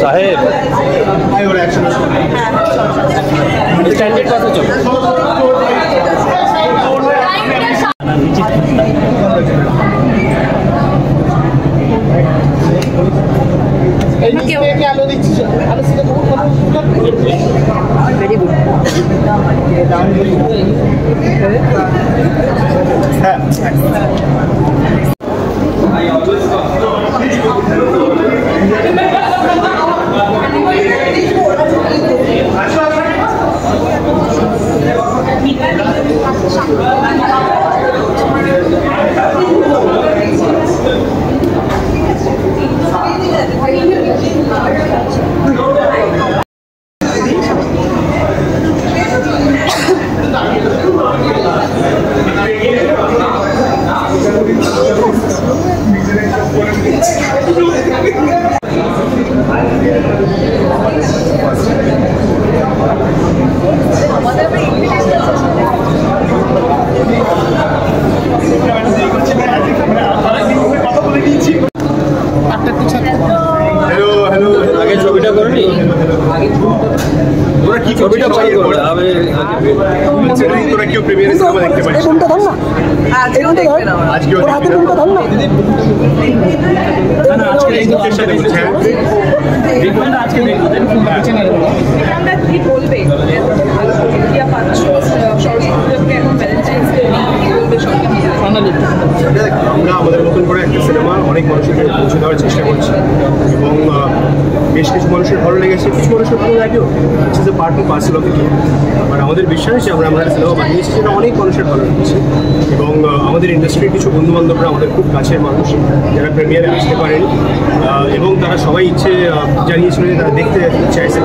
साहेब standard कत चल আমরা আমাদের মতন করে একটা সিনেমা অনেক মানুষের পৌঁছে দেওয়ার চেষ্টা করছি এবং বেশ কিছু মানুষের ভালো লেগেছে, কিছু মানুষের ভালো লাগেও, হচ্ছে যে part of parcel of the game. আর আমাদের বিশ্বাস যে আমরা সিনেমা বানিয়েছি সেটা অনেক মানুষের ভালো লেগেছে এবং আমাদের ইন্ডাস্ট্রির কিছু বন্ধুবান্ধবরা আমাদের খুব কাছের মানুষ যারা প্রিমিয়ারে আসতে পারেন এবং তারা সবাই ইচ্ছে জানিয়েছিল যে তারা দেখতে চাইছে।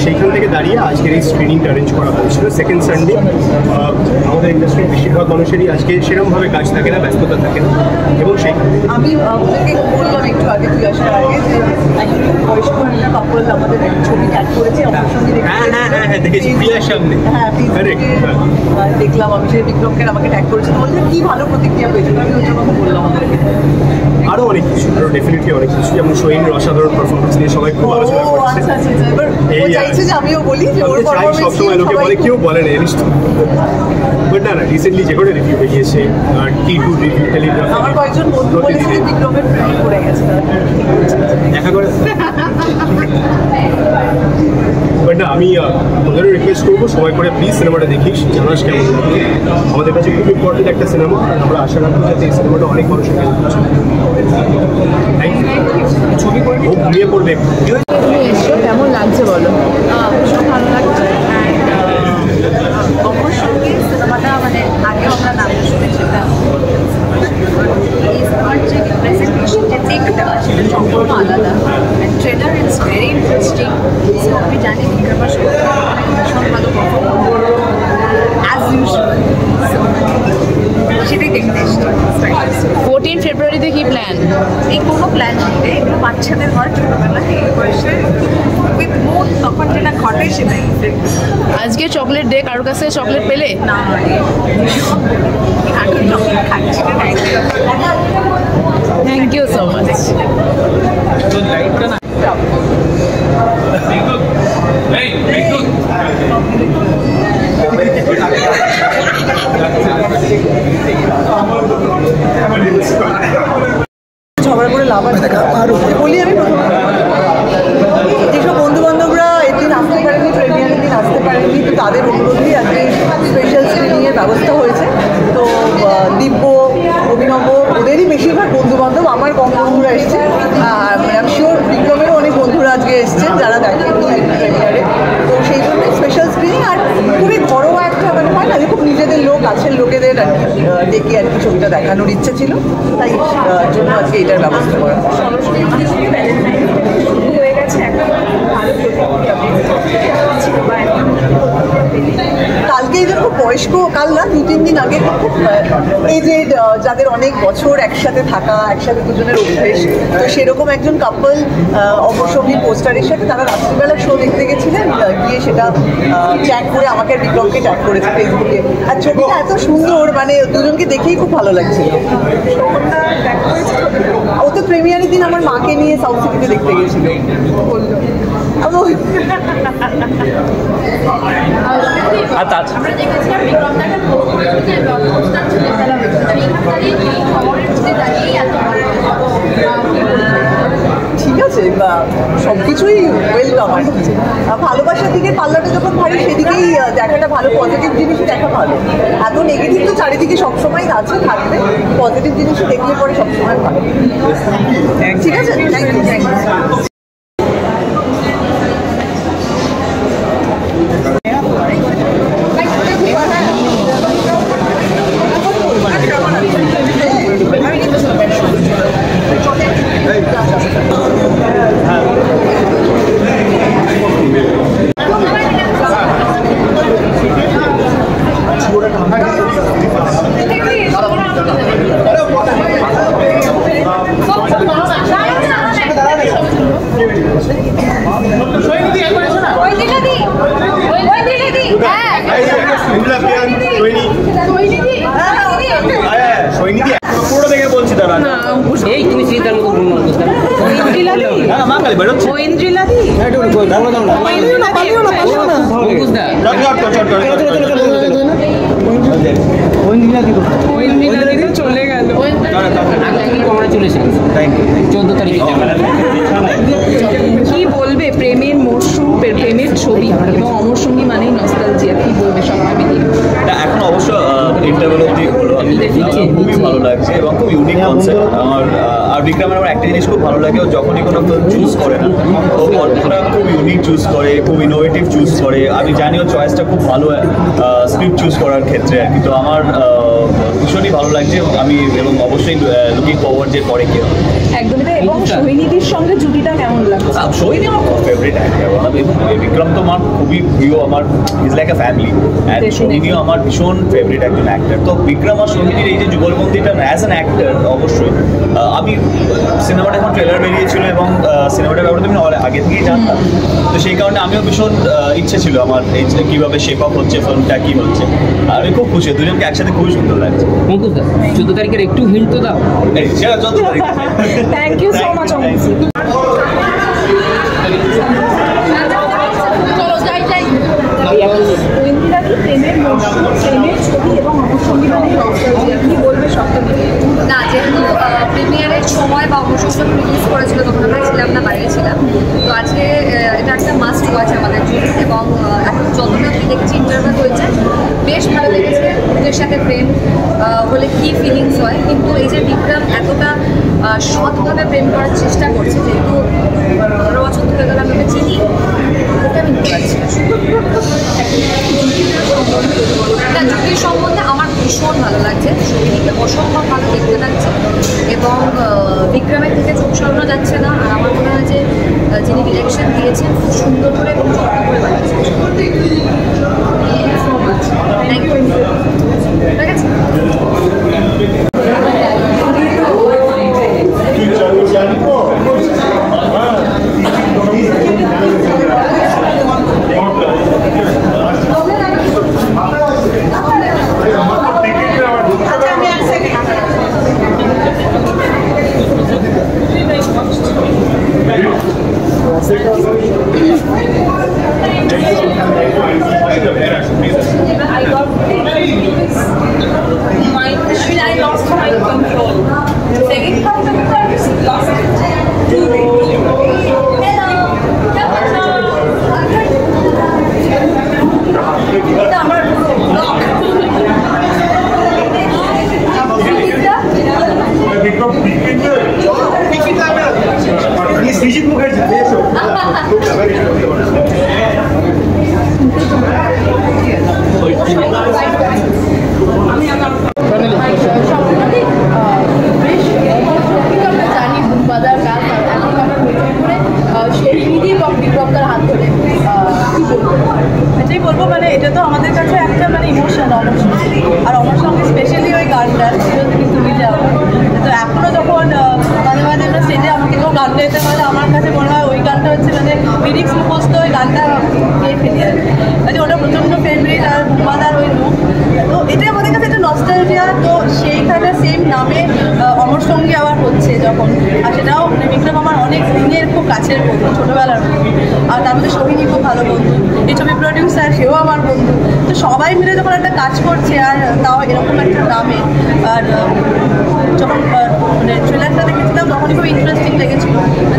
সেইখান থেকে দাঁড়িয়ে আজকের এই স্ক্রিনিংটা অ্যারেঞ্জ করা হয়েছিল সেকেন্ড সানডে। আমাদের ইন্ডাস্ট্রির বেশিরভাগ মানুষেরই আজকে সেরকমভাবে কাজ থাকে না, ব্যস্ততা থাকে না এবং সেইখান থেকে আমি ওদেরকে বললাম একটু আগে, তুই আসার আগে, যে বয়স্ক একটা কাপড় আমাদের ছবি ট্যাগ করেছে আমার সঙ্গে। দেখেছি প্রিয়ার সামনে। দেখলাম আমি সেই বিক্রমকে আমাকে ট্যাগ করেছে, বলছে কি ভালো প্রতিক্রিয়া হয়েছিল। আমি ওর জন্য বললাম আমাদেরকে আরও অনেক কিছু, আরও ডেফিনেটলি অনেক কিছু, যেমন সোহিনীর অসাধারণ পারফরমেন্স নিয়ে সবাই খুব আলোচনা করছে। এবার ও চাইছে যে আমিও বলি যে ওর পারফরমেন্স সবসময় লোকে বলে, কেউ বলে না জানিস তো, বাট না রিসেন্টলি যে কোনো রিভিউ বেরিয়েছে T2 রিভিউ টেলিগ্রাফ, আমার কয়েকজন বন্ধু বলেছে যে বিক্রমের প্রেমে পড়ে গেছে দেখা করে। বাট না, আমি ওদেরও রিকোয়েস্ট করবো সময় করে প্লিজ সিনেমাটা দেখিস, জানাস কেমন লাগে। আমাদের কাছে খুব ইম্পর্টেন্ট একটা সিনেমা, আমরা আশা রাখবো যাতে এই সিনেমাটা অনেক মানুষের কাছে পৌঁছে। Thank you. ছবি করে ও ঘুমিয়ে পড়বে। কেমন লাগছে বলো? ভীষণ ভালো লাগছে। অবশ্যই সিনেমাটা মানে আগে আমরা নামটা শুনেছিলাম, এই সিনেমার যে প্রেজেন্টেশন যে দিকটা সেটা সম্পূর্ণ আলাদা। Trailer it's very interesting. আমি জানি বিক্রমার ভীষণ ভালো পারফর্ম অ্যাজ ইউজুয়াল, সেটাই দেখতে এসছি। 14 ফেব্রুয়ারিতে কি প্ল্যান? এই কোনো প্ল্যান নেই, এগুলো বাচ্চাদের হয় ছোটোবেলা এই বয়সে উইথ মুড, তখন যেটা ঘটে সেটাই। আজকে চকলেট ডে, কারোর কাছে চকলেট পেলে? না, এখন চকলেট খাচ্ছি। Thank you so much. ঝগড়া করে লাভ আছে বলি আমি। যেসব বন্ধুবান্ধবরা এদিন আসতে পারেনি, প্রেমিয়ারের দিন আসতে পারেনি, তো তাদের অনুরোধেই আজকে স্পেশাল স্ক্রিনিংয়ের ব্যবস্থা হয়েছে। তো দিব্য, ওদেরই বেশিরভাগ বন্ধু বান্ধব, আমার কম বন্ধুরা এসছে। আই শিওর বিক্রমেরও অনেক বন্ধুরা আজকে এসছেন যারা দেখেন প্রিমিয়ারে, তো সেই জন্য স্পেশাল স্ক্রিনিং। আর খুবই ঘরোয়া একটা মানে হয় না যে খুব নিজেদের লোক কাছের লোকেদের ডেকে আর কি ছবিটা দেখানোর ইচ্ছে ছিল, তাই জন্য আজকে এটার ব্যবস্থা করা। হয়ে গেছে এখন কালকে এই জন্য খুব বয়স্ক, কাল না 2-3 দিন আগে খুব এজেড যাদের অনেক বছর একসাথে থাকা, একসাথে দুজনের অভ্যেস, তো সেরকম একজন কাপল অবসঙ্গী পোস্টারের সাথে তারা রাত্রিবেলা শো দেখতে গেছিলেন, গিয়ে সেটা ট্যাগ করে আমাকে আর বিক্রমকে ট্যাগ করেছে ফেসবুকে। আর ছবিটা এত সুন্দর, মানে দুজনকে দেখেই খুব ভালো লাগছিল। ও তো প্রিমিয়ারের দিন আমার মাকে নিয়ে সাউথ সিটিতে দেখতে গেছিল, বললো। আর তাছাড়া আমরা দেখেছিলাম বিক্রমটাকে পোস্টার ছিল ফেলা হয়েছে, এই খবরের মধ্যে দাঁড়িয়ে এত ঠিক আছে, বা সব কিছুই ওয়েলকাম। আর ভালোবাসার দিকে পাল্লাটা যখন ভারী, সেদিকেই দেখাটা ভালো, পজিটিভ জিনিসই দেখা ভালো। এত নেগেটিভ তো চারিদিকে সবসময় আছে, থাকবে, পজিটিভ জিনিসই দেখলে পরে সবসময় ভালো। ঠিক আছে, থ্যাংক ইউ, থ্যাংক ইউ। এই তুমি চিন্তার মতো ভুল মনে করতে চলে গেল, চলে এসেছে 14 তারিখে। কি বলবে প্রেমের মরশুম, প্রেমের ছবি এবং অমর সঙ্গী মানেই নস্টালজিয়া, কি বলবে সব মিলিয়ে? এখন অবশ্য ইন্টারভেল অবধি হলো, খুবই ভালো লাগছে এবং খুব ইউনিক কনসেপ্ট আমার। আর বিক্রমের আমার একটা জিনিস খুব ভালো লাগে, ও যখনই কোনো ফিল্ম চুজ করে না, ও গল্পটা খুব ইউনিক চুজ করে, খুব ইনোভেটিভ চুজ করে। আমি জানি ও চয়েসটা খুব ভালো স্ক্রিপ্ট চুজ করার ক্ষেত্রে আর কি। তো আমার ভীষণই ভালো লাগছে আমি, এবং অবশ্যই লুকিং ফরওয়ার্ড যে পরে কি হবে। একদমই তাই। এবং সোহিনীদির সঙ্গে জুটিটা কেমন লাগছে? সোহিনী আমার খুব ফেভারিট অ্যাক্টর, বিক্রম তো আমার খুবই প্রিয়, আমার is like a family. And সোহিনীও আমার ভীষণ ফেভারিট একজন অ্যাক্টর। তো বিক্রম আর সোহিনীর এই যে যুগলবন্দিটা অ্যাজ অ্যান অ্যাক্টর অবশ্যই আমি সিনেমাটা এখন ট্রেলার বেরিয়েছিল এবং সিনেমাটার ব্যাপারে আমি আগে থেকেই জানতাম, তো সেই কারণে আমিও ভীষণ ইচ্ছে ছিল আমার এই যে কীভাবে শেপ আপ হচ্ছে, ফিল্মটা কী হচ্ছে। আর আমি খুব খুশি, দুজনকে একসাথে খুবই সুন্দর লাগছে। 14 তারিখের একটু হিন্ট তো দাও। সেটা 14 তারিখ। Thank you so much. চলো যাই যাই। প্রেমের মরশুম, প্রেমের ছবি এবং অমর সঙ্গী মানেই নস্টালজিয়া, কি বলবে সবটা মিলিয়ে? না, যেহেতু প্রিমিয়ারের সময় বা অবসর রিলিজ করেছিল তখন আমরা ছিলাম না, বাইরে ছিলাম, তো আজকে এটা একটা মাস্ট ওয়াচ আমাদের জন্য। এবং এখন যতটা আপনি দেখেছি ইন্টারভিউ হয়েছে, বেশ ভালো লেগেছে। ওদের সাথে প্রেম হলে কী ফিলিংস হয়, কিন্তু এই যে বিক্রম এতটা সৎভাবে প্রেম করার চেষ্টা করছে, যেহেতু 15 বছর ধরে গেলে আমি ওকে চিনি, ওকে আমি নিতে পারছি না। জুটির সম্বন্ধে আমার ভীষণ ভালো লাগছে, ছবিটিকে অসম্ভব ভালো দেখতে লাগছে এবং বিক্রমের থেকে চোখ সরানো যাচ্ছে না। আর আমার মনে হয় যে যিনি ডিরেকশন দিয়েছেন খুব সুন্দর করে এবং যত্ন করে বানিয়েছেন। Thank you. ঠিক আছে। I got গান গাইতে পারলে আমার কাছে মনে হয় ওই গানটা হচ্ছে মানে লিরিক্স মুখস্থ ওই গানটা গিয়ে ফেলি আর কি। ওটা প্রচণ্ড ফেভারিট আর বুমাদার ওই লুক, তো এটা আমাদের কাছে একটা নস্টালজিয়া। তো সেইখানে সেম নামে অমর সঙ্গী আবার হচ্ছে যখন, আর সেটাও বিক্রম আমার অনেক দিনের খুব কাছের বন্ধু, ছোটোবেলার বন্ধু, আর তার মধ্যে সোহিনী খুব ভালো বন্ধু, এই ছবি প্রডিউসার সেও আমার বন্ধু। তো সবাই মিলে যখন একটা কাজ করছে আর তাও এরকম একটা নামে, আর যখন মানে ট্রেলারটা দেখেছিলাম তখনই খুব ইন্টারেস্টিং লেগেছিল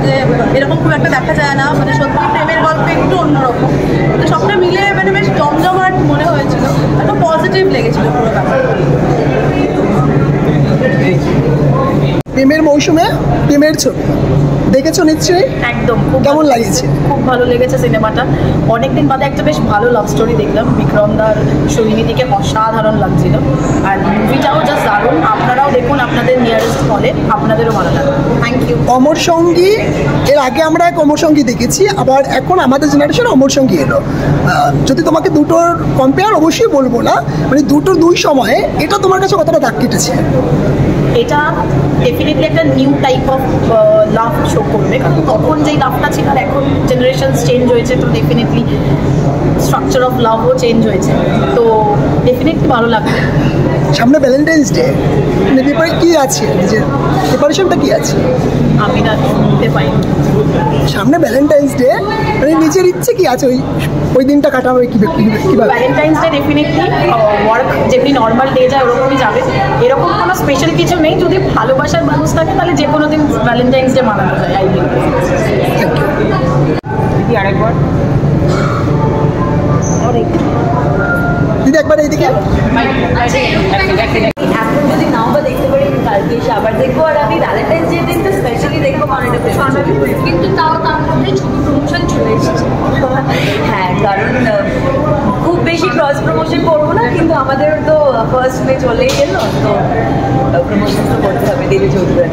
যে এরকম খুব একটা দেখা যায় না, মানে সত্যি প্রেমের গল্প একটু অন্যরকম, তো সবটা মিলে মানে বেশ জমজমাট মনে হয়েছিল, একটা পজিটিভ লেগেছিল পুরো ব্যাপারটা। প্রেমের মৌসুমে প্রেমের ছবি দেখেছো নিশ্চয়ই? একদম খুব কেমন লাগিয়েছে? খুব ভালো লেগেছে সিনেমাটা। অনেকদিন বাদে একটা বেশ ভালো লাভ স্টোরি দেখলাম, বিক্রমদার সোহিনীদিকে অসাধারণ লাগছিল, আর মুভিটাও জাস্ট দারুণ। আপনারাও দেখুন আপনাদের নিয়ারেস্ট হলে, আপনাদেরও ভালো লাগবে। Thank you. অমর সঙ্গী, এর আগে আমরা এক অমর সঙ্গী দেখেছি, আবার এখন আমাদের জেনারেশন অমর সঙ্গী এলো। যদি তোমাকে দুটোর কম্পেয়ার অবশ্যই বলবো না, মানে দুটোর দুই সময়ে এটা তোমার কাছে কতটা দাগ কেটেছে? এটা ডেফিনেটলি একটা new type of love show করবে, কারণ তখন যেই লাভটা ছিল আর এখন জেনারেশনস চেঞ্জ হয়েছে, তো ডেফিনেটলি স্ট্রাকচার অফ লাভও চেঞ্জ হয়েছে, তো ডেফিনেটলি ভালো লাগবে। সামনে ভ্যালেন্টাইন্স ডে, মানে ব্যাপারে কী আছে, নিজের প্রিপারেশনটা কী আছে? আমি না শুনতে পাই। সামনে ভ্যালেন্টাইন্স ডে, মানে নিজের ইচ্ছে কি আছে ওই দিনটা কাটাবে কীভাবে? ভ্যালেন্টাইন্স ডে ডেফিনেটলি ওয়ার্ক যেমনি নর্মাল ডে যায় ওরকমই যাবে, এরকম কোনো স্পেশাল কিছু নেই। যদি ভালোবাসার মানুষ থাকে তাহলে যে কোনো দিন ভ্যালেন্টাইন্স ডে মানানো যায়। I think. দিদি আরেকবার দিদি একবার এইদিকে। এখন যদি নাও বা দেখতে পারি কালকে এসে আবার দেখবো, আর আমি ভ্যালেন্টাইন্স ডে দিনটা স্পেশালি দেখবো, কারণ এটা কিন্তু তাও তার মধ্যে ছবি প্রমোশন চলে এসেছে। হ্যাঁ, কারণ খুব বেশি ক্রস প্রমোশন করবো না, কিন্তু আমাদের তো ফার্স্ট মে চলেই গেল, তো প্রমোশন তো করতে হবে দেবী চৌধুরী।